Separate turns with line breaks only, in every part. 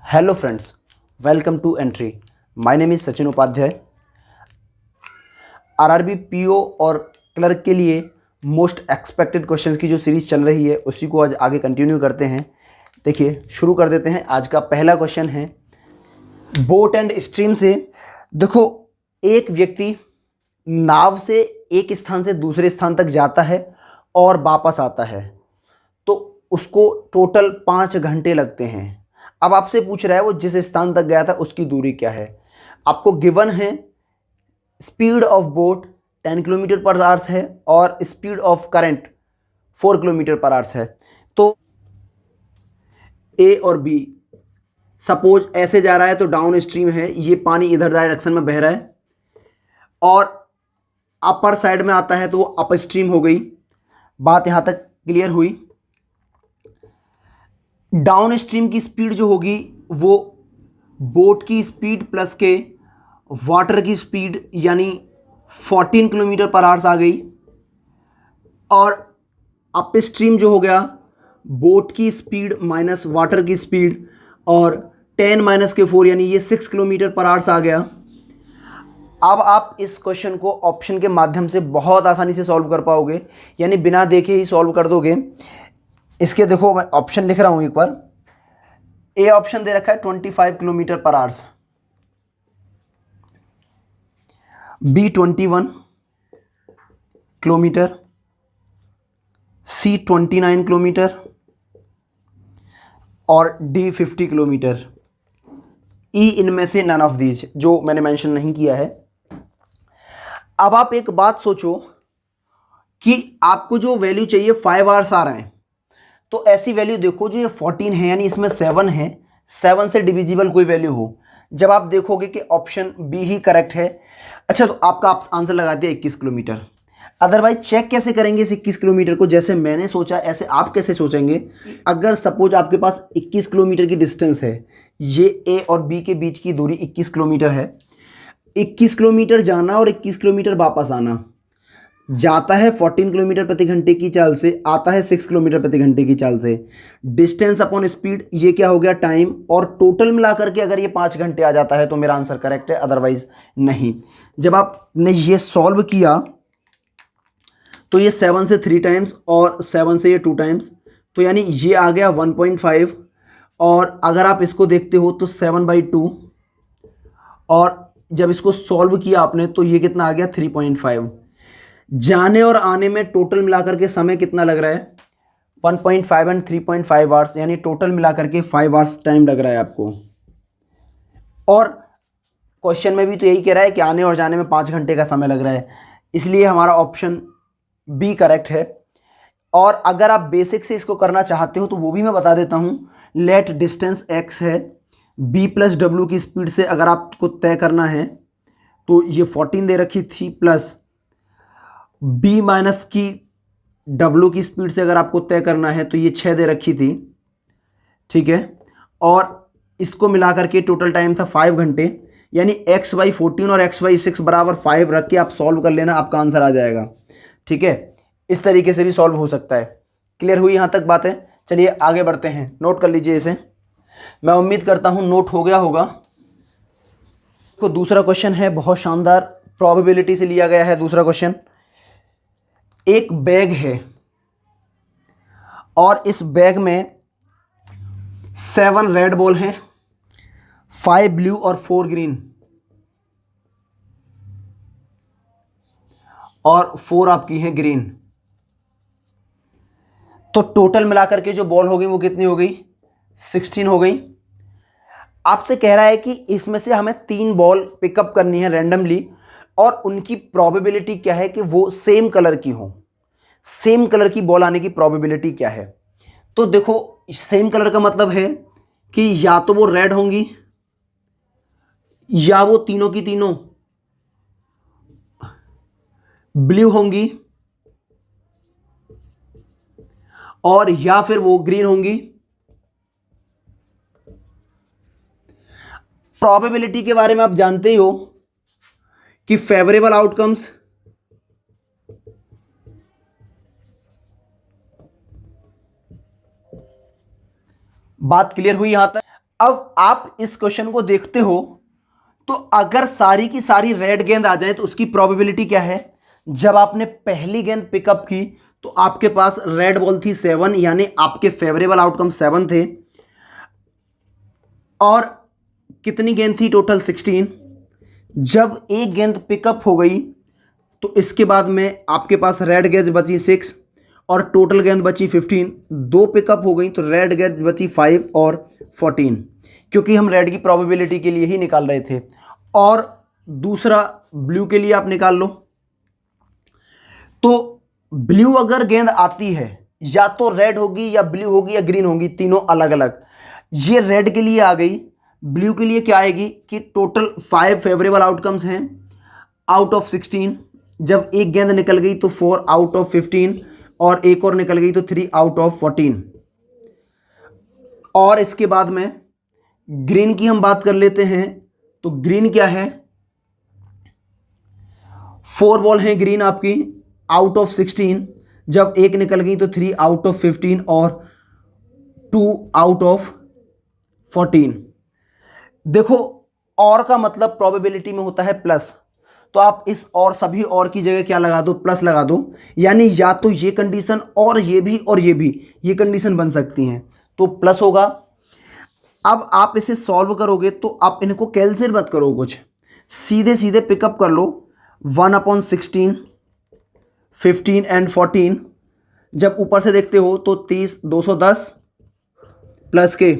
Hello friends, welcome to entry. My name is Sachin Upadhyay. RRB PO और clerk के लिए most expected questions की जो सीरीज़ चल रही है उसी को आज आगे कंटिन्यू करते हैं। देखिए, शुरू कर देते हैं। आज का पहला क्वेश्चन है बोट एंड स्ट्रीम से। देखो, एक व्यक्ति नाव से एक स्थान से दूसरे स्थान तक जाता है और वापस आता है, तो उसको टोटल 5 घंटे लगते हैं। अब आपसे पूछ रहा है वो जिस स्थान तक गया था उसकी दूरी क्या है। आपको गिवन है speed of boat 10 kilometre per hours है और speed of current 4 kilometre per hours है। तो ए और बी, सपोज ऐसे जा रहा है तो डाउन स्ट्रीम है, ये पानी इधर डायरेक्शन में बह रहा है, और अपर साइड में आता है तो वो अप स्ट्रीम हो गई। बात यहां तक क्लियर हुई। डाउन स्ट्रीम की स्पीड जो होगी वो बोट की स्पीड प्लस के वाटर की स्पीड यानी 14 किलोमीटर पर आवर्स आ गई, और अप स्ट्रीम जो हो गया बोट की स्पीड माइनस वाटर की स्पीड, और 10 माइनस के 4 यानी ये 6 किलोमीटर पर आवर्स आ गया। अब आप इस क्वेश्चन को ऑप्शन के माध्यम से बहुत आसानी से सॉल्व कर पाओगे, यानी बिना देखे ही सॉल्व कर दोगे। इसके देखो, मैं ऑप्शन लिख रहा हूं एक बार। ए ऑप्शन दे रखा है 25 kilometre per hours, B 21 kilometre, C 29 kilometre और डी 50 किलोमीटर। ई इनमें से नन ऑफ दीज जो मैंने मेंशन नहीं किया है। अब आप एक बात सोचो कि आपको जो वैल्यू चाहिए 5 आवर्स आ रहे हैं, तो ऐसी वैल्यू देखो जो ये 14 है यानी इसमें 7 है, 7 से डिविजिबल कोई वैल्यू हो। जब आप देखोगे कि ऑप्शन बी ही करेक्ट है, अच्छा, तो आपका आंसर लगा दिया 21 किलोमीटर। अदरवाइज चेक कैसे करेंगे इस 21 किलोमीटर को? जैसे मैंने सोचा ऐसे आप कैसे सोचेंगे? अगर सपोज आपके पास 21 किलोमीटर की डिस्टेंस है, ये ए और बी के बीच की दूरी 21 किलोमीटर है, 21 किलोमीटर जाना और 21 किलोमीटर वापस आना, जाता है 14 किलोमीटर प्रति घंटे की चाल से, आता है 6 किलोमीटर प्रति घंटे की चाल से। डिस्टेंस अपॉन स्पीड, ये क्या हो गया? टाइम। और टोटल मिलाकर के अगर ये 5 घंटे आ जाता है तो मेरा आंसर करेक्ट है, अदरवाइज नहीं। जब आपने ये सॉल्व किया तो ये 7 से 3 टाइम्स और 7 से ये 2 टाइम्स, तो यानी ये आ गया 1.5। और अगर आप इसको देखते हो तो 7/2, और जब इसको सॉल्व किया आपने तो ये कितना आ गया? 3.5। जाने और आने में टोटल मिलाकर के समय कितना लग रहा है? 1.5 एंड 3.5 आवर्स, यानी टोटल मिलाकर के 5 आवर्स टाइम लग रहा है आपको। और क्वेश्चन में भी तो यही कह रहा है कि आने और जाने में 5 घंटे का समय लग रहा है, इसलिए हमारा ऑप्शन बी करेक्ट है। और अगर आप बेसिक से इसको करना चाहते हो तो वो भी मैं बता देता हूँ। लेट डिस्टेंस एक्स है, बी प्लस डब्ल्यू की स्पीड से अगर आपको तय करना है तो ये 14 दे रखी थी, प्लस बी माइनस की डब्ल्यू की स्पीड से अगर आपको तय करना है तो ये 6 दे रखी थी, ठीक है। और इसको मिलाकर के टोटल टाइम था 5 घंटे, यानी x/14 और x/6 बराबर 5 रख के आप सॉल्व कर लेना, आपका आंसर आ जाएगा, ठीक है। इस तरीके से भी सॉल्व हो सकता है। क्लियर हुई यहाँ तक बातें? चलिए आगे बढ़ते हैं, नोट कर लीजिए इसे। मैं उम्मीद करता हूँ नोट हो गया होगा। तो दूसरा क्वेश्चन है बहुत शानदार, प्रोबेबिलिटी से लिया गया है दूसरा क्वेश्चन। एक बैग है और इस बैग में 7 रेड बॉल हैं, 5 ब्लू और 4 ग्रीन, और 4 आपकी हैं ग्रीन। तो टोटल मिलाकर के जो बॉल हो गई वो कितनी हो गई? 16 हो गई। आपसे कह रहा है कि इसमें से हमें 3 बॉल पिकअप करनी है रैंडमली, और उनकी प्रोबेबिलिटी क्या है कि वो सेम कलर की हो। सेम कलर की बॉल आने की प्रोबेबिलिटी क्या है? तो देखो, सेम कलर का मतलब है कि या तो वो रेड होंगी या वो तीनों की तीनों ब्लू होंगी, और या फिर वो ग्रीन होंगी। प्रोबेबिलिटी के बारे में आप जानते ही हो कि फेवरेबल आउटकम्स बात क्लियर हुई यहां तक? अब आप इस क्वेश्चन को देखते हो तो अगर सारी की सारी रेड गेंद आ जाए तो उसकी प्रोबेबिलिटी क्या है? जब आपने पहली गेंद पिकअप की तो आपके पास रेड बॉल थी 7, यानी आपके फेवरेबल आउटकम 7 थे, और कितनी गेंद थी टोटल? 16। जब एक गेंद पिकअप हो गई तो इसके बाद में आपके पास रेड गेंद बची 6 और टोटल गेंद बची 15। दो पिकअप हो गई तो रेड गेंद बची 5 और 14, क्योंकि हम रेड की प्रोबेबिलिटी के लिए ही निकाल रहे थे। और दूसरा ब्लू के लिए आप निकाल लो। तो ब्लू अगर गेंद आती है या तो रेड होगी या ब्लू होगी या ग्रीन होगी, तीनों अलग अलग। ये रेड के लिए आ गई। ब्लू के लिए क्या आएगी कि टोटल 5 फेवरेबल आउटकम्स हैं आउट ऑफ 16। जब एक गेंद निकल गई तो 4 आउट ऑफ 15 और एक और निकल गई तो 3 आउट ऑफ 14। और इसके बाद में ग्रीन की हम बात कर लेते हैं। तो ग्रीन क्या है? 4 बॉल हैं ग्रीन आपकी आउट ऑफ 16। जब एक निकल गई तो 3 आउट ऑफ 15 और 2 आउट ऑफ 14। देखो, और का मतलब प्रोबेबिलिटी में होता है प्लस, तो आप इस और सभी और की जगह क्या लगा दो? प्लस लगा दो। यानी या तो ये कंडीशन और ये भी ये कंडीशन बन सकती हैं, तो प्लस होगा। अब आप इसे सॉल्व करोगे तो आप इनको कैंसिल मत करो, कुछ सीधे सीधे पिकअप कर लो। 1/16, 15 एंड 14। जब ऊपर से देखते हो तो 30, 210 प्लस के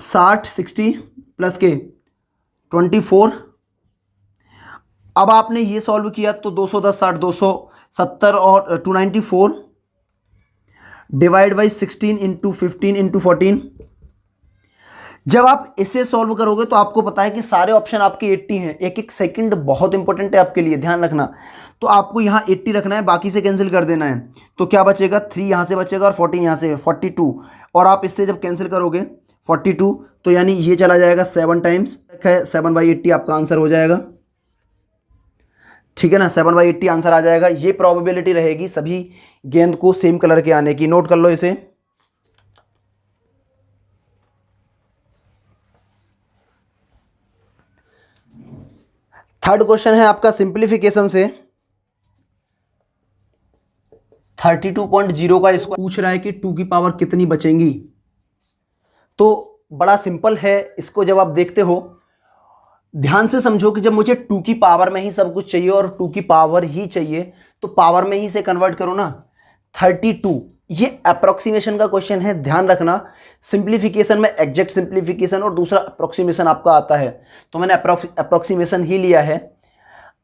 60, 60 प्लस के 24। अब आपने ये सॉल्व किया तो 210, 60, 270 और 294 डिवाइड बाई 16 इंटू 15 इंटू 14। जब आप इसे सॉल्व करोगे तो आपको पता है कि सारे ऑप्शन आपके 80 हैं। एक एक सेकंड बहुत इंपॉर्टेंट है आपके लिए, ध्यान रखना। तो आपको यहाँ 80 रखना है, बाकी से कैंसिल कर देना है। तो क्या बचेगा? 3 यहाँ से बचेगा और 14 यहाँ से, 42। और आप इससे जब कैंसिल करोगे 42 तो यानी ये चला जाएगा 7 टाइम्स है। 7/80 आपका आंसर हो जाएगा, ठीक है ना? 7/80 आंसर आ जाएगा। ये प्रोबेबिलिटी रहेगी सभी गेंद को सेम कलर के आने की। नोट कर लो इसे। थर्ड क्वेश्चन है आपका सिंप्लीफिकेशन से। 32.0 का इसको पूछ रहा है कि 2 की पावर कितनी बचेंगी। तो बड़ा सिंपल है। इसको जब आप देखते हो ध्यान से समझो कि जब मुझे 2 की पावर में ही सब कुछ चाहिए और 2 की पावर ही चाहिए तो पावर में ही से कन्वर्ट करो ना। 32 ये अप्रोक्सीमेशन का क्वेश्चन है, ध्यान रखना। सिंप्लीफिकेशन में एग्जैक्ट सिंप्लीफिकेशन और दूसरा अप्रोक्सीमेशन आपका आता है, तो मैंने अप्रोक्सीमेशन ही लिया है।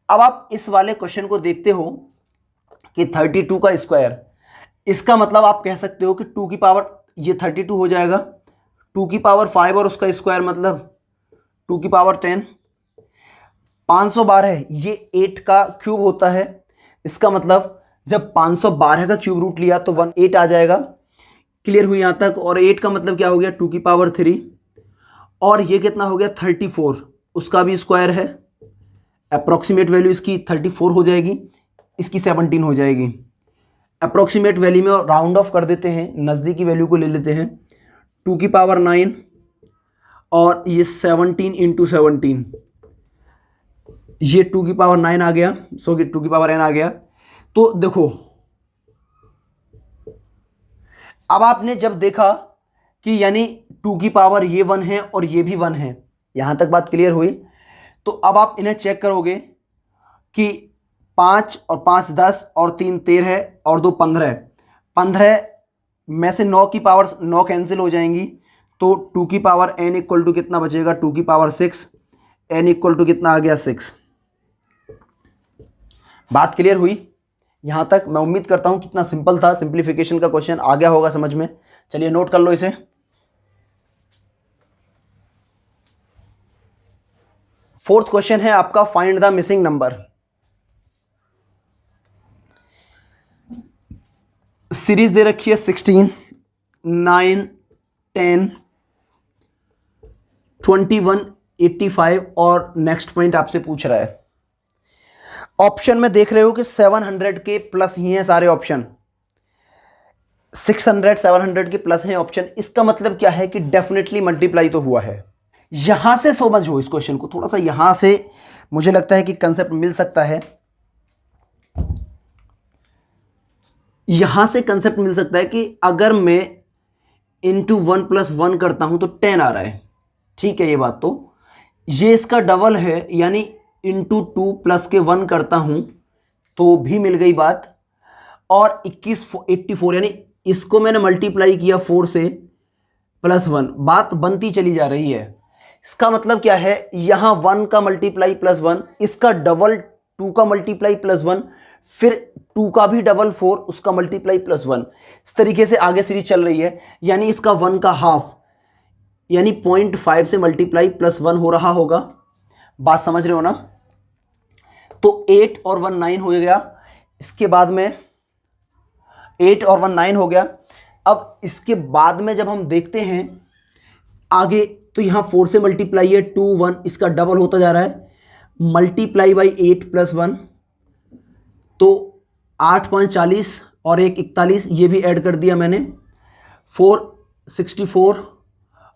अब आप इस वाले क्वेश्चन को देखते हो कि 32 का स्क्वायर, इसका मतलब आप कह सकते हो कि 2 की पावर ये 32 हो जाएगा, 2 की पावर 5 और उसका स्क्वायर मतलब 2 की पावर 10। 512 है, ये 8 का क्यूब होता है। इसका मतलब जब 512 का क्यूब रूट लिया तो 18 आ जाएगा। क्लियर हुई यहाँ तक? और 8 का मतलब क्या हो गया? 2 की पावर 3। और ये कितना हो गया? 34, उसका भी स्क्वायर है। अप्रॉक्सीमेट वैल्यू इसकी 34 हो जाएगी, इसकी 17 हो जाएगी। अप्रॉक्सीमेट वैल्यू में राउंड ऑफ कर देते हैं, नज़दीकी वैल्यू को ले लेते हैं। 2 की पावर 9 और ये 17 इंटू 17, ये 2 की पावर 9 आ गया, 2 की पावर n आ गया। तो देखो, अब आपने जब देखा कि यानी 2 की पावर ये 1 है और ये भी 1 है, यहां तक बात क्लियर हुई। तो अब आप इन्हें चेक करोगे कि 5 और 5 10 और 3 13 और 2 15। 15 में से 9 की पावर 9 कैंसिल हो जाएंगी, तो 2 की पावर n इक्वल टू कितना बचेगा? 2 की पावर 6। n इक्वल टू कितना आ गया? 6। बात क्लियर हुई यहां तक? मैं उम्मीद करता हूं कितना सिंपल था, सिंप्लीफिकेशन का क्वेश्चन आ गया होगा समझ में। चलिए नोट कर लो इसे। फोर्थ क्वेश्चन है आपका find the missing number. Series दे रखी है 16, 9, 10, 21, 85 और नेक्स्ट पॉइंट आपसे पूछ रहा है। ऑप्शन में देख रहे हो कि 700 के प्लस ही हैं सारे ऑप्शन। 600 700 के प्लस है ऑप्शन। इसका मतलब क्या है कि डेफिनेटली मल्टीप्लाई तो हुआ है। यहां से समझो इस क्वेश्चन को थोड़ा सा, यहां से मुझे लगता है कि कंसेप्ट मिल सकता है, यहां से कंसेप्ट मिल सकता है कि अगर मैं इंटू 1+1 करता हूं तो 10 आ रहा है, ठीक है। ये बात तो, ये इसका डबल है, यानी इंटू 2 प्लस के 1 करता हूं तो भी मिल गई बात। और 84 यानी इसको मैंने मल्टीप्लाई किया 4 से +1, बात बनती चली जा रही है। इसका मतलब क्या है, यहां 1 का मल्टीप्लाई +1, इसका डबल 2 का मल्टीप्लाई +1, फिर 2 का भी डबल 4, उसका मल्टीप्लाई +1। इस तरीके से आगे सीरीज चल रही है, यानी इसका 1 का हाफ यानी 0.5 से मल्टीप्लाई +1 हो रहा होगा। बात समझ रहे हो ना? तो 8 और 1 9 हो गया, इसके बाद में 8 और 1 9 हो गया। अब इसके बाद में जब हम देखते हैं आगे, तो यहां 4 से मल्टीप्लाई है 2 1, इसका डबल होता जा रहा है, मल्टीप्लाई बाई 8 + 1, तो 8 5 40 और 1 41, ये भी ऐड कर दिया मैंने, 4 64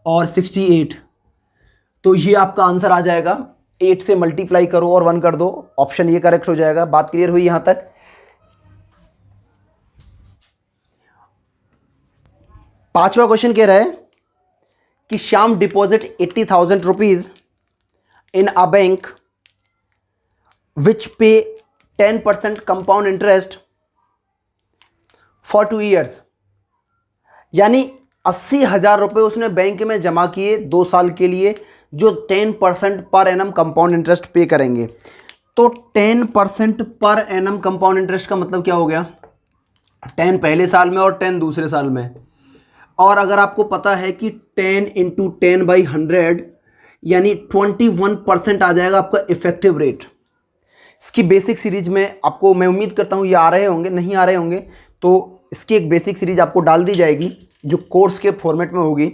और 68। तो ये आपका आंसर आ जाएगा। 8 से मल्टीप्लाई करो और 1 कर दो, ऑप्शन ये करेक्ट हो जाएगा। बात क्लियर हुई यहां तक? पांचवा क्वेश्चन कह रहा है कि Shyam deposit 80,000 rupees in a bank which पे 10% कंपाउंड इंटरेस्ट फॉर 2 ईयर्स, यानी 80,000 रुपये उसने बैंक में जमा किए 2 साल के लिए, जो 10% पर एनम कंपाउंड इंटरेस्ट पे करेंगे। तो 10% पर एनम कंपाउंड इंटरेस्ट का मतलब क्या हो गया, 10 पहले साल में और 10 दूसरे साल में। और अगर आपको पता है कि 10 × 10/100 यानी 21% आ जाएगा आपका इफेक्टिव रेट। इसकी बेसिक सीरीज में आपको, मैं उम्मीद करता हूँ ये आ रहे होंगे, नहीं आ रहे होंगे तो इसकी एक बेसिक सीरीज आपको डाल दी जाएगी जो कोर्स के फॉर्मेट में होगी,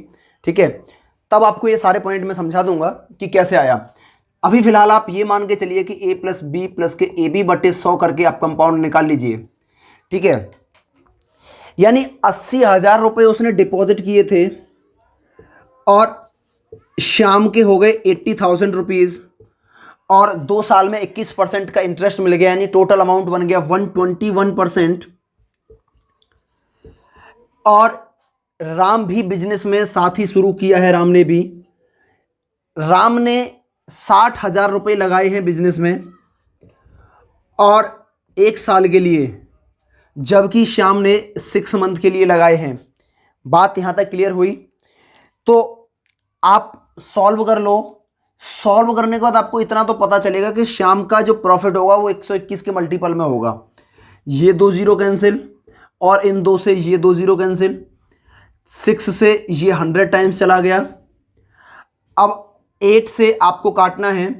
ठीक है। तब आपको ये सारे पॉइंट मैं समझा दूंगा कि कैसे आया। अभी फिलहाल आप ये मान के चलिए कि a + b + के AB/100 करके आप कंपाउंड निकाल लीजिए, ठीक है। यानी 80,000 रुपये उसने डिपॉजिट किए थे और शाम के हो गए 80,000 रुपीज़, और 2 साल में 21% का इंटरेस्ट मिल गया, यानी टोटल अमाउंट बन गया 121%। और राम भी बिजनेस में साथ ही शुरू किया है, राम ने 60,000 रुपये लगाए हैं बिजनेस में और 1 साल के लिए, जबकि श्याम ने 6 मंथ के लिए लगाए हैं। बात यहां तक क्लियर हुई? तो आप सॉल्व कर लो। सॉल्व करने के बाद आपको इतना तो पता चलेगा कि श्याम का जो प्रॉफिट होगा वो 121 के मल्टीपल में होगा। ये 2 0 कैंसिल और इन 2 से ये 2 0 कैंसिल, 6 से ये 100 टाइम्स चला गया। अब 8 से आपको काटना है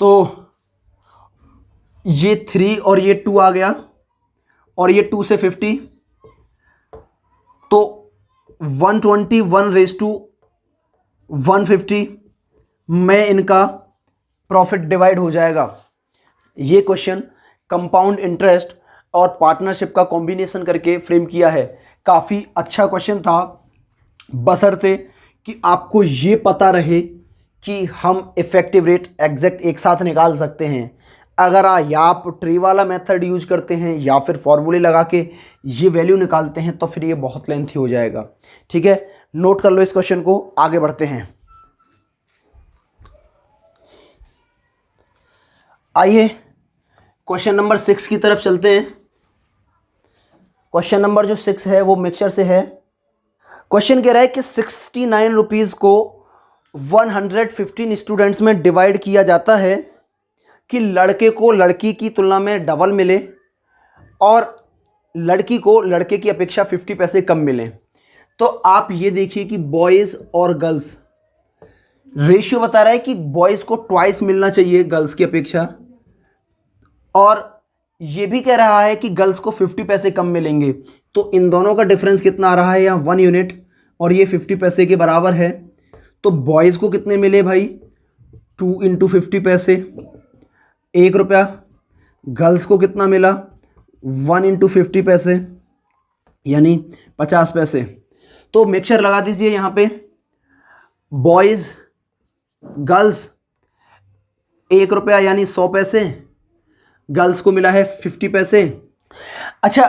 तो ये 3 और ये 2 आ गया, और ये 2 से 50, तो 121/150 में इनका प्रॉफिट डिवाइड हो जाएगा। ये क्वेश्चन कंपाउंड इंटरेस्ट और पार्टनरशिप का कॉम्बिनेशन करके फ्रेम किया है। काफ़ी अच्छा क्वेश्चन था, बशर्ते कि आपको ये पता रहे कि हम इफेक्टिव रेट एग्जैक्ट एक साथ निकाल सकते हैं। अगर या आप ट्री वाला मेथड यूज करते हैं या फिर फॉर्मूले लगा के ये वैल्यू निकालते हैं तो फिर ये बहुत लेंथी हो जाएगा, ठीक है। नोट कर लो इस क्वेश्चन को, आगे बढ़ते हैं। आइए क्वेश्चन नंबर 6 की तरफ चलते हैं। क्वेश्चन नंबर जो 6 है वो मिक्सचर से है। क्वेश्चन कह रहा है कि 69 रुपीज़ को 115 स्टूडेंट्स में डिवाइड किया जाता है कि लड़के को लड़की की तुलना में डबल मिले और लड़की को लड़के की अपेक्षा 50 पैसे कम मिले। तो आप ये देखिए कि बॉयज़ और गर्ल्स रेशियो बता रहा है कि बॉयज़ को ट्वाइस मिलना चाहिए गर्ल्स की अपेक्षा, और ये भी कह रहा है कि गर्ल्स को 50 पैसे कम मिलेंगे। तो इन दोनों का डिफरेंस कितना आ रहा है, यहाँ 1 यूनिट, और ये 50 पैसे के बराबर है। तो बॉयज़ को कितने मिले भाई, 2 × 50 पैसे, 1 रुपया। गर्ल्स को कितना मिला, 1 × 50 पैसे, यानी 50 पैसे। तो मिक्सचर लगा दीजिए यहाँ पे, बॉयज़ गर्ल्स 1 रुपया यानी 100 पैसे, गर्ल्स को मिला है 50 पैसे। अच्छा,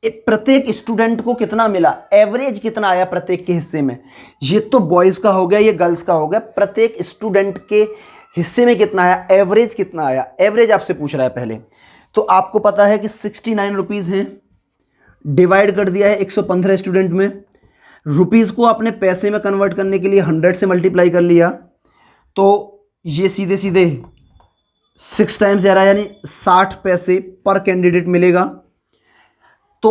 प्रत्येक स्टूडेंट को कितना मिला, एवरेज कितना आया प्रत्येक के हिस्से में? ये तो बॉयज़ का हो गया, ये गर्ल्स का हो गया, प्रत्येक स्टूडेंट के हिस्से में कितना आया, एवरेज कितना आया? एवरेज आपसे पूछ रहा है पहले। तो आपको पता है कि 69 रुपीज़ हैं, डिवाइड कर दिया है 115 स्टूडेंट में। रुपीज़ को आपने पैसे में कन्वर्ट करने के लिए 100 से मल्टीप्लाई कर लिया, तो ये सीधे सीधे 6 टाइम्स जा रहा है, यानी 60 पैसे पर कैंडिडेट मिलेगा। तो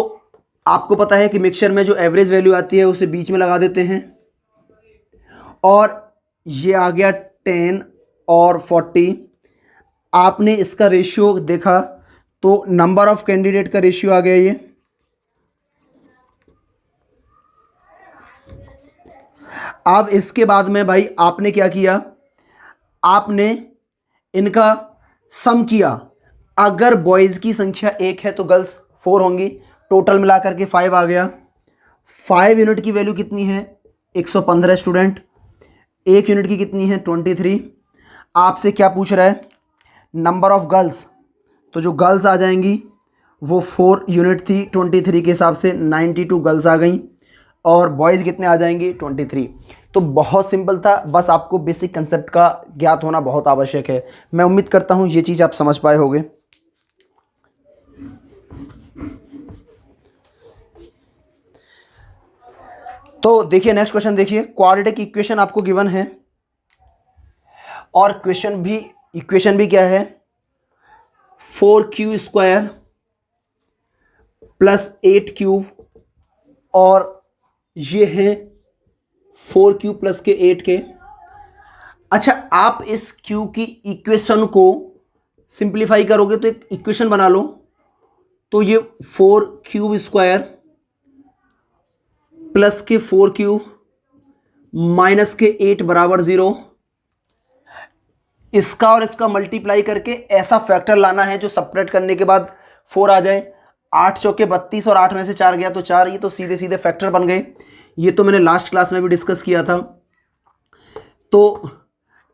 आपको पता है कि मिक्सचर में जो एवरेज वैल्यू आती है उसे बीच में लगा देते हैं, और ये आ गया 10 और 40। आपने इसका रेशियो देखा तो नंबर ऑफ कैंडिडेट का रेशियो आ गया ये। अब इसके बाद में भाई आपने क्या किया, आपने इनका सम किया। अगर बॉयज़ की संख्या 1 है तो गर्ल्स 4 होंगी, टोटल मिलाकर के 5 आ गया। 5 यूनिट की वैल्यू कितनी है, 115 स्टूडेंट। 1 यूनिट की कितनी है, 23। आपसे क्या पूछ रहा है, नंबर ऑफ गर्ल्स। तो जो गर्ल्स आ जाएंगी वो 4 यूनिट थी, 23 के हिसाब से 92 गर्ल्स आ गई, और बॉयज़ कितने आ जाएंगे, 23। तो बहुत सिंपल था, बस आपको बेसिक कंसेप्ट का ज्ञात होना बहुत आवश्यक है। मैं उम्मीद करता हूँ ये चीज़ आप समझ पाए होंगे। तो देखिए नेक्स्ट क्वेश्चन देखिए, क्वाड्रेटिक इक्वेशन आपको गिवन है, और इक्वेशन भी क्या है, 4q² प्लस 8q, और ये है 4q प्लस के 8 के। अच्छा, आप इस q की इक्वेशन को सिंप्लीफाई करोगे तो एक इक्वेशन बना लो, तो ये 4q² प्लस के 4q माइनस के 8 बराबर 0। इसका और इसका मल्टीप्लाई करके ऐसा फैक्टर लाना है जो सपरेट करने के बाद 4 आ जाए। 8 चौके 32 और 8 में से 4 गया तो 4, ये तो सीधे सीधे फैक्टर बन गए। ये तो मैंने लास्ट क्लास में भी डिस्कस किया था। तो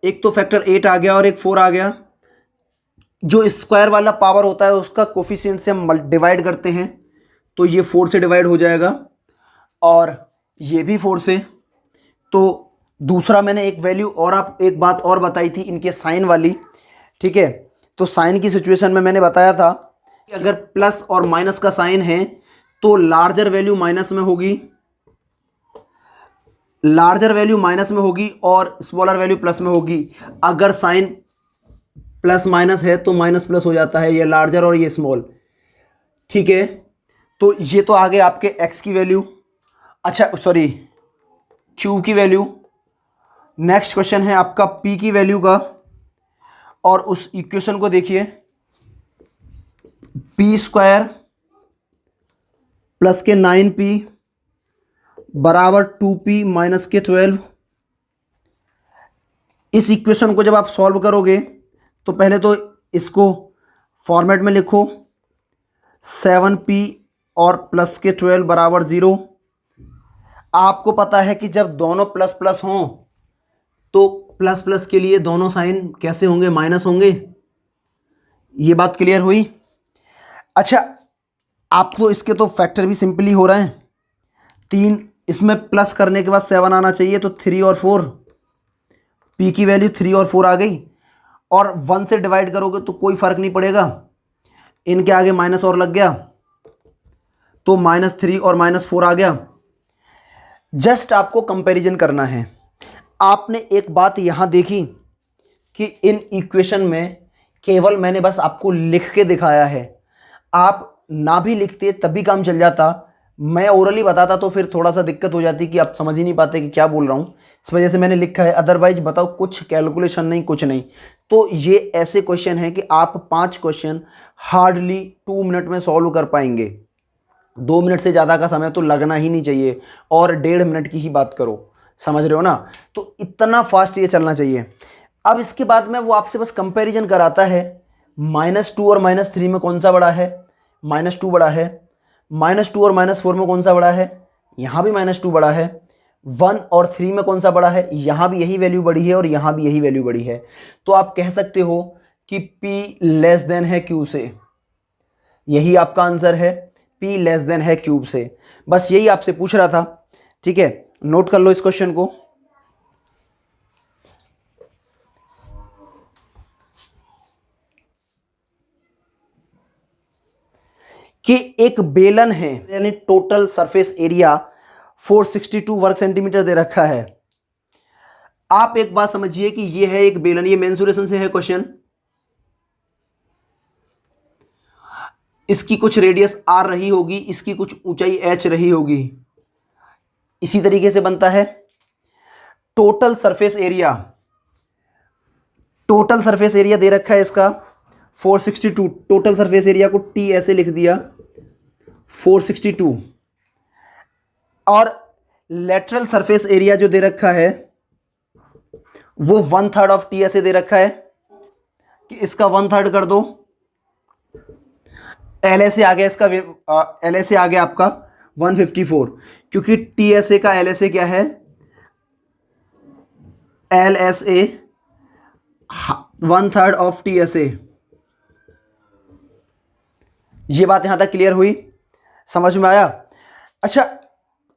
एक तो फैक्टर 8 आ गया और एक 4 आ गया। जो स्क्वायर वाला पावर होता है उसका कोफिशिएंट से हम डिवाइड करते हैं, तो ये 4 से डिवाइड हो जाएगा, और ये भी 4 से। तो दूसरा मैंने एक वैल्यू और एक बात और बताई थी इनके साइन वाली, ठीक है। तो साइन की सिचुएशन में मैंने बताया था कि अगर प्लस और माइनस का साइन है तो लार्जर वैल्यू माइनस में होगी, और स्मॉलर वैल्यू प्लस में होगी। अगर साइन प्लस माइनस है तो माइनस प्लस हो जाता है, ये लार्जर और ये स्मॉल, ठीक है। तो ये तो आ गए आपके x की वैल्यू, अच्छा सॉरी q की वैल्यू। नेक्स्ट क्वेश्चन है आपका p की वैल्यू का, और उस इक्वेशन को देखिए, p² प्लस के 9p बराबर 2p माइनस के 12। इस इक्वेशन को जब आप सॉल्व करोगे तो पहले तो इसको फॉर्मेट में लिखो, 7p और प्लस के 12 बराबर 0। आपको पता है कि जब दोनों प्लस प्लस हों तो प्लस प्लस के लिए दोनों साइन कैसे होंगे, माइनस होंगे। ये बात क्लियर हुई। अच्छा, आपको इसके तो फैक्टर भी सिंपली हो रहे हैं, 3 इसमें प्लस करने के बाद 7 आना चाहिए, तो 3 और 4, p की वैल्यू 3 और 4 आ गई। और 1 से डिवाइड करोगे तो कोई फर्क नहीं पड़ेगा, इनके आगे माइनस और लग गया तो -3 और -4 आ गया। जस्ट आपको कंपैरिजन करना है। आपने एक बात यहां देखी कि इन इक्वेशन में केवल मैंने बस आपको लिख के दिखाया है, आप ना भी लिखते तभी काम चल जाता। मैं ओरली बताता तो फिर थोड़ा सा दिक्कत हो जाती कि आप समझ ही नहीं पाते कि क्या बोल रहा हूँ, इस वजह से मैंने लिखा है। अदरवाइज बताओ, कुछ कैलकुलेशन नहीं, कुछ नहीं। तो ये ऐसे क्वेश्चन हैं कि आप 5 क्वेश्चन हार्डली 2 मिनट में सॉल्व कर पाएंगे। 2 मिनट से ज़्यादा का समय तो लगना ही नहीं चाहिए, और 1.5 मिनट की ही बात करो, समझ रहे हो ना। तो इतना फास्ट ये चलना चाहिए। अब इसके बाद में वो आपसे बस कंपैरिजन कराता है, -2 और -3 में कौन सा बड़ा है, -2 बड़ा है, -2 और -4 में कौन सा बड़ा है? यहाँ भी -2 बड़ा है। 1 और 3 में कौन सा बड़ा है? यहाँ भी यही वैल्यू बड़ी है और यहाँ भी यही वैल्यू बड़ी है। तो आप कह सकते हो कि P लेस देन है Q से। यही आपका आंसर है, P लेस देन है Q से। बस यही आपसे पूछ रहा था, ठीक है। नोट कर लो इस क्वेश्चन को। कि एक बेलन है, यानी टोटल सरफेस एरिया 462 वर्ग सेंटीमीटर दे रखा है। आप एक बात समझिए कि ये है एक बेलन, ये मेंसुरेशन से है क्वेश्चन। इसकी कुछ रेडियस r रही होगी, इसकी कुछ ऊंचाई h रही होगी। इसी तरीके से बनता है total surface area. Total surface area दे रखा है इसका 462। टोटल सरफेस एरिया को T ऐसे लिख दिया 462। और लेटरल सरफेस एरिया जो दे रखा है वो 1/3 ऑफ T ऐसे दे रखा है कि इसका 1/3 कर दो। एल ऐसे आ गया इसका, एल ऐसे आ गया आपका 154, क्योंकि टी एस ए का एल ऐसे क्या है? L S A 1/3 of T S A. ये बात यहां तक क्लियर हुई, समझ में आया? अच्छा,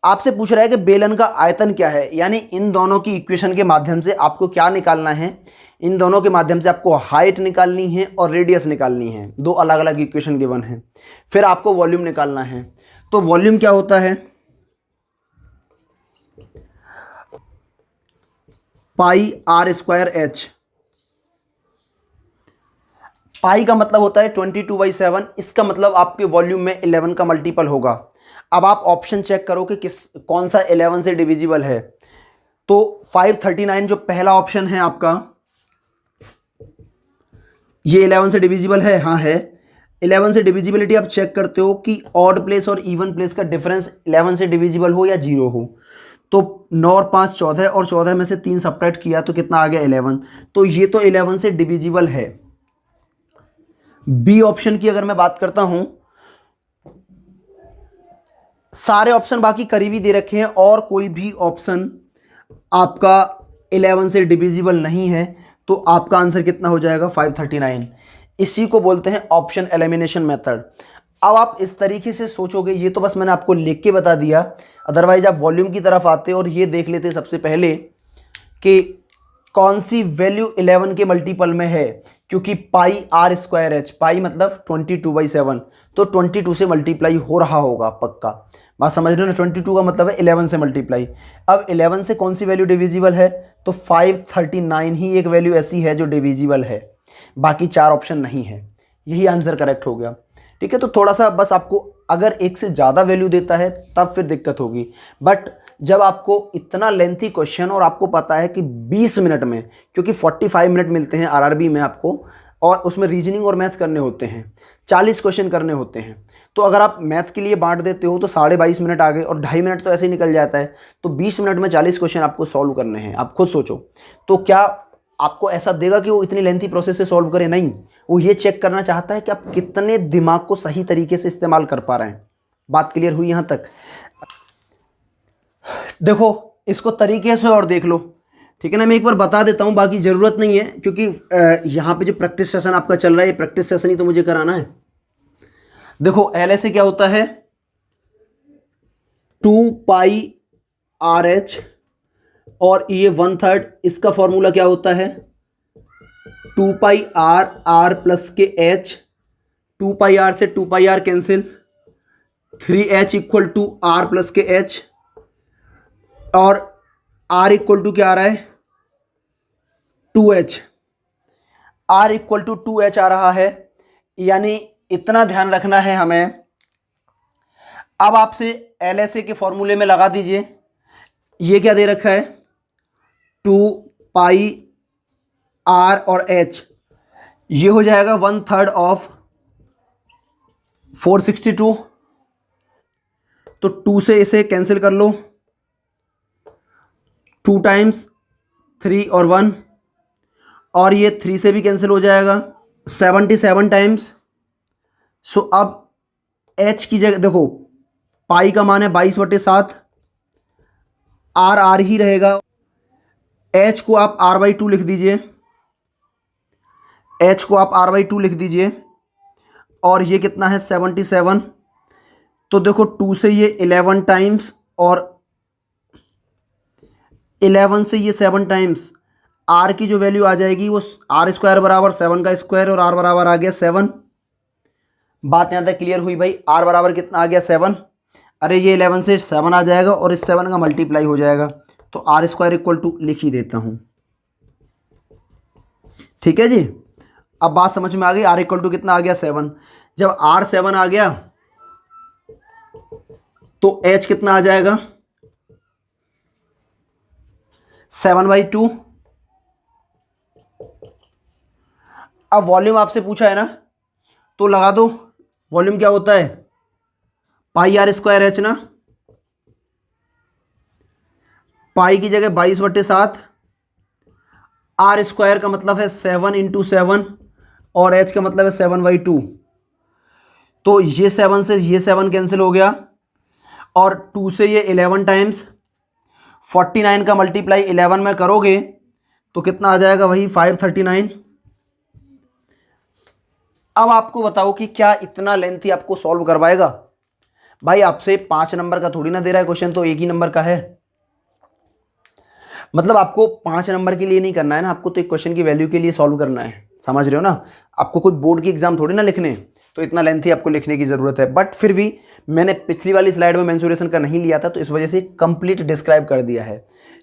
आपसे पूछ रहा है कि बेलन का आयतन क्या है, यानी इन दोनों की इक्वेशन के माध्यम से आपको क्या निकालना है? इन दोनों के माध्यम से आपको हाइट निकालनी है और रेडियस निकालनी है। दो अलग अलग इक्वेशन गिवन है। फिर आपको वॉल्यूम निकालना है। तो वॉल्यूम क्या होता है? पाई आर स्क्वायर एच। पाई का मतलब होता है 22/7। इसका मतलब आपके वॉल्यूम में 11 का मल्टीपल होगा। अब आप ऑप्शन चेक करो कि कौन सा 11 से डिविजिबल है। तो 539 जो पहला ऑप्शन है आपका, ये 11 से डिविजिबल है? हाँ है। 11 से डिविजिबिलिटी आप चेक करते हो कि ऑड प्लेस और इवन प्लेस का डिफरेंस 11 से डिविजिबल हो या 0 हो। तो 9 और 5 14, और 14 में से 3 सब्ट्रैक्ट किया तो कितना आ गया? 11। तो ये तो 11 से डिविजिबल है। बी ऑप्शन की अगर मैं बात करता हूं, सारे ऑप्शन बाकी करीबी दे रखे हैं और कोई भी ऑप्शन आपका 11 से डिविजिबल नहीं है, तो आपका आंसर कितना हो जाएगा? 539। इसी को बोलते हैं ऑप्शन एलिमिनेशन मेथड। अब आप इस तरीके से सोचोगे, ये तो बस मैंने आपको लिख के बता दिया, अदरवाइज आप वॉल्यूम की तरफ आते और ये देख लेते सबसे पहले कि कौन सी वैल्यू 11 के मल्टीपल में है, क्योंकि पाई आर स्क्वायर एच, पाई मतलब 22/7, तो 22 से मल्टीप्लाई हो रहा होगा पक्का। बात समझ रहे हो ना? 22 का मतलब है 11 से मल्टीप्लाई। अब 11 से कौन सी वैल्यू डिविजिबल है? तो 539 ही एक वैल्यू ऐसी है जो डिविजिबल है, बाकी 4 ऑप्शन नहीं है। यही आंसर करेक्ट हो गया, ठीक है। तो थोड़ा सा बस आपको, अगर एक से ज़्यादा वैल्यू देता है तब फिर दिक्कत होगी, बट जब आपको इतना लेंथी क्वेश्चन और आपको पता है कि 20 मिनट में, क्योंकि 45 मिनट मिलते हैं आरआरबी में आपको, और उसमें रीजनिंग और मैथ करने होते हैं, 40 क्वेश्चन करने होते हैं, तो अगर आप मैथ के लिए बांट देते हो तो 22.5 मिनट आ गए और 2.5 मिनट तो ऐसे ही निकल जाता है। तो 20 मिनट में 40 क्वेश्चन आपको सॉल्व करने हैं। आप खुद सोचो, तो क्या आपको ऐसा देगा कि वो इतनी लेंथी प्रोसेस से सॉल्व करे? नहीं, वो ये चेक करना चाहता है कि आप कितने दिमाग को सही तरीके से इस्तेमाल कर पा रहे हैं। बात क्लियर हुई यहाँ तक? देखो इसको तरीके से और देख लो, ठीक है ना। मैं एक बार बता देता हूँ, बाकी ज़रूरत नहीं है, क्योंकि यहाँ पे जो प्रैक्टिस सेशन आपका चल रहा है, ये प्रैक्टिस सेशन ही तो मुझे कराना है। देखो एल ऐसे क्या होता है? 2πRH, और ये 1/3, इसका फॉर्मूला क्या होता है? 2πR, R प्लस के H, 2πR से 2πR cancel, 3H equal to R plus के H, और R इक्वल टू क्या आ रहा है? 2H। R equal to 2H आ रहा है, यानी इतना ध्यान रखना है हमें। अब आपसे LSA के फॉर्मूले में लगा दीजिए, ये क्या दे रखा है? 2πR और H, ये हो जाएगा 1/3 ऑफ 462। तो 2 से इसे कैंसिल कर लो, 2 टाइम्स 3 और 1, और ये 3 से भी कैंसिल हो जाएगा 77 टाइम्स। सो अब एच की जगह देखो, पाई का मान है 22/7, आर आर ही रहेगा। एच को आप r/2 लिख दीजिए, एच को आप r/2 लिख दीजिए, और ये कितना है 77। तो देखो 2 से ये 11 टाइम्स और 11 से ये 7 टाइम्स, आर की जो वैल्यू आ जाएगी वो r² बराबर 7 का स्क्वायर, और आर बराबर आ गया 7। बात यहाँ तक क्लियर हुई भाई। आर बराबर कितना आ गया 7। अरे ये 11 से 7 आ जाएगा और इस 7 का मल्टीप्लाई हो जाएगा, तो r² इक्वल टू लिख ही देता हूँ। ठीक है जी, अब बात समझ में आ गई। r इक्वल टू कितना आ गया 7। जब r 7 आ गया तो h कितना आ जाएगा 7/2। अब वॉल्यूम आपसे पूछा है ना, तो लगा दो। वॉल्यूम क्या होता है, पाई r² h ना, पाई की जगह 22/7, r² का मतलब है 7 × 7 और h का मतलब है 7/2। तो ये 7 से ये 7 कैंसिल हो गया, और 2 से ये 11 टाइम्स, 49 का मल्टीप्लाई 11 में करोगे तो कितना आ जाएगा, वही 539। अब आपको बताओ कि क्या इतना लेंथी आपको सॉल्व करवाएगा? भाई आपसे 5 नंबर का थोड़ी ना दे रहा है क्वेश्चन, तो एक ही नंबर का है। मतलब आपको 5 नंबर के लिए नहीं करना है ना, आपको तो एक क्वेश्चन की वैल्यू के लिए सॉल्व करना है। समझ रहे हो ना? आपको कोई बोर्ड की एग्जाम थोड़ी ना लिखने, तो इतना लेंथी आपको लिखने की जरूरत है। बट फिर भी मैंने पिछली वाली स्लाइड में मेंसुरेशन का नहीं लिया था, तो इस वजह से कंप्लीट डिस्क्राइब कर दिया है।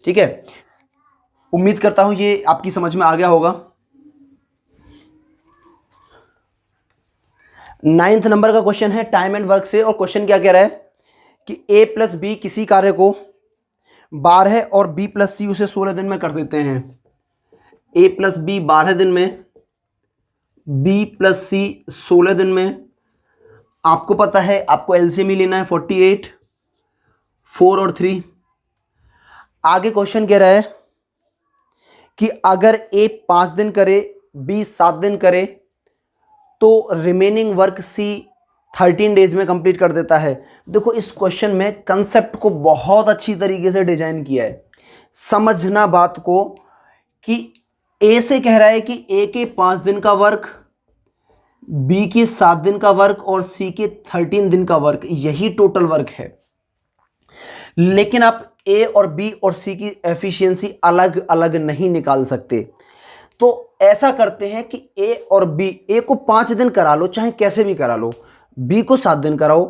ठीक है, उम्मीद करता हूं ये आपकी समझ में आ गया होगा। 9th नंबर का क्वेश्चन है टाइम एंड वर्क से, और क्वेश्चन क्या कह रहा है कि a + b किसी कार्य को 12 और b + c उसे 16 दिन में कर देते हैं। a + b 12 दिन में, b + c 16 दिन में। आपको पता है आपको एलसीएम ही लेना है 48, 4 और 3। आगे क्वेश्चन कह रहा है कि अगर a 5 दिन करे, b 7 दिन करे, तो रिमेनिंग वर्क c 13 डेज में कंप्लीट कर देता है। देखो इस क्वेश्चन में कंसेप्ट को बहुत अच्छी तरीके से डिजाइन किया है। समझना बात को कि a से कह रहा है कि a के 5 दिन का वर्क, b के 7 दिन का वर्क और c के 13 दिन का वर्क, यही टोटल वर्क है। लेकिन आप a और b और c की एफिशिएंसी अलग अलग नहीं निकाल सकते। तो ऐसा करते हैं कि a और b, a को 5 दिन करा लो, चाहे कैसे भी करा लो, b को 7 दिन कराओ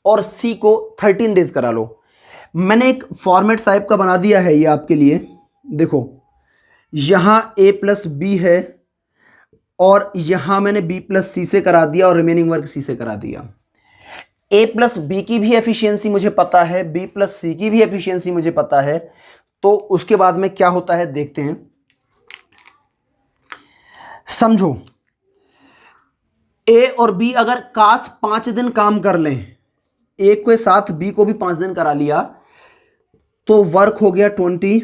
और c को 13 डेज करा लो। मैंने एक फॉर्मेट टाइप का बना दिया है ये आपके लिए। देखो यहां a + b है, और यहां मैंने b + c से करा दिया और रिमेनिंग वर्क c से करा दिया। a + b की भी एफिशिएंसी मुझे पता है, b + c की भी एफिशिएंसी मुझे पता है। तो उसके बाद में क्या होता है देखते हैं। समझो a और b अगर काश 5 दिन काम कर लें, a के साथ b को भी 5 दिन करा लिया, तो वर्क हो गया 20।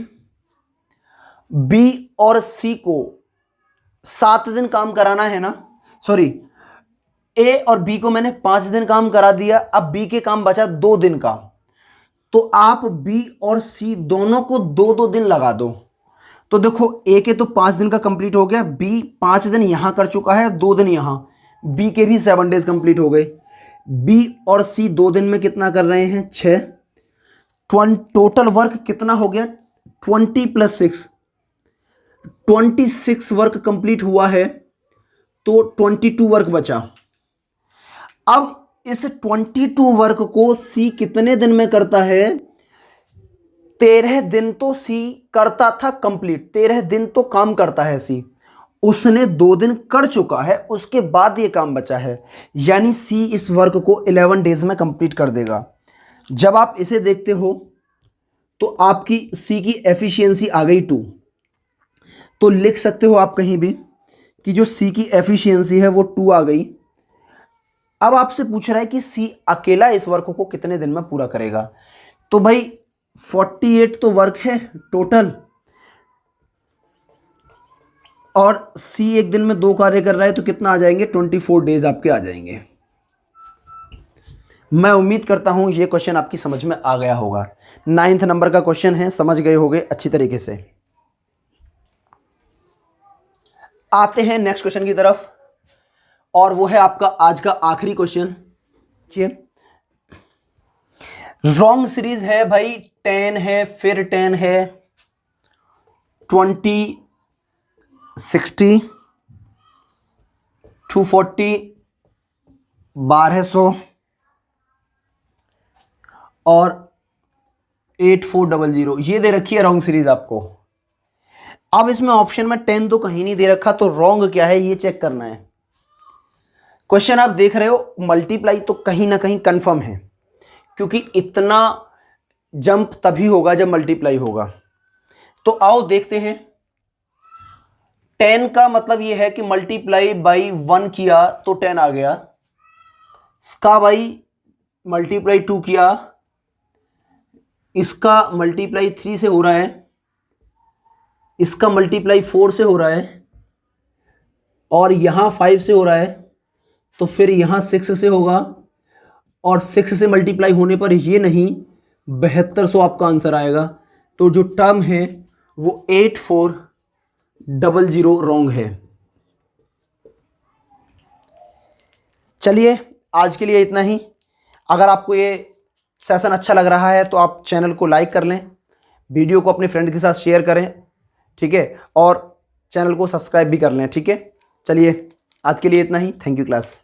b और c को 7 दिन काम कराना है ना, सॉरी, a और b को मैंने 5 दिन काम करा दिया, अब b के काम बचा 2 दिन का, तो आप b और c दोनों को 2-2 दिन लगा दो। तो देखो a के तो 5 दिन का कंप्लीट हो गया, b 5 दिन यहां कर चुका है, 2 दिन यहां, b के भी 7 डेज कंप्लीट हो गए। b और c 2 दिन में कितना कर रहे हैं 6। टोटल वर्क कितना हो गया 20 + 6, 26 वर्क कंप्लीट हुआ है, तो 22 वर्क बचा। अब इस 22 वर्क को c कितने दिन में करता है, 13 दिन तो सी करता था कंप्लीट, 13 दिन तो काम करता है सी, उसने 2 दिन कर चुका है, उसके बाद ये काम बचा है, यानी सी इस वर्क को 11 डेज में कंप्लीट कर देगा। जब आप इसे देखते हो तो आपकी सी की एफिशिएंसी आ गई 2। तो लिख सकते हो आप कहीं भी कि जो सी की एफिशिएंसी है वो 2 आ गई। अब आपसे पूछ रहा है कि सी अकेला इस वर्क को कितने दिन में पूरा करेगा। तो भाई 48 तो वर्क है टोटल, और सी एक दिन में 2 कार्य कर रहा है, तो कितना आ जाएंगे 24 डेज आपके आ जाएंगे। मैं उम्मीद करता हूं ये क्वेश्चन आपकी समझ में आ गया होगा। 9th नंबर का क्वेश्चन है, समझ गए होंगे अच्छी तरीके से। आते हैं नेक्स्ट क्वेश्चन की तरफ, और वो है आपका आज का आखिरी क्वेश्चन। रॉन्ग सीरीज है भाई, 10 है, फिर 10 है, 20, 60, 240, 1200 और 8400, ये दे रखी है रॉन्ग सीरीज आपको। अब इसमें ऑप्शन में 10 तो कहीं नहीं दे रखा, तो रॉन्ग क्या है ये चेक करना है। क्वेश्चन आप देख रहे हो, मल्टीप्लाई तो कहीं ना कहीं कंफर्म है, क्योंकि इतना जंप तभी होगा जब मल्टीप्लाई होगा। तो आओ देखते हैं। 10 का मतलब ये है कि मल्टीप्लाई बाई 1 किया तो 10 आ गया, इसका बाई मल्टीप्लाई 2 किया, इसका मल्टीप्लाई 3 से हो रहा है, इसका मल्टीप्लाई 4 से हो रहा है, और यहां 5 से हो रहा है, तो फिर यहां 6 से होगा, और 6 से मल्टीप्लाई होने पर ये नहीं 7200 आपका आंसर आएगा। तो जो टर्म है वो 8400 रॉन्ग है। चलिए आज के लिए इतना ही। अगर आपको ये सेशन अच्छा लग रहा है तो आप चैनल को लाइक कर लें, वीडियो को अपने फ्रेंड के साथ शेयर करें, ठीक है, और चैनल को सब्सक्राइब भी कर लें, ठीक है। चलिए आज के लिए इतना ही। Thank you class.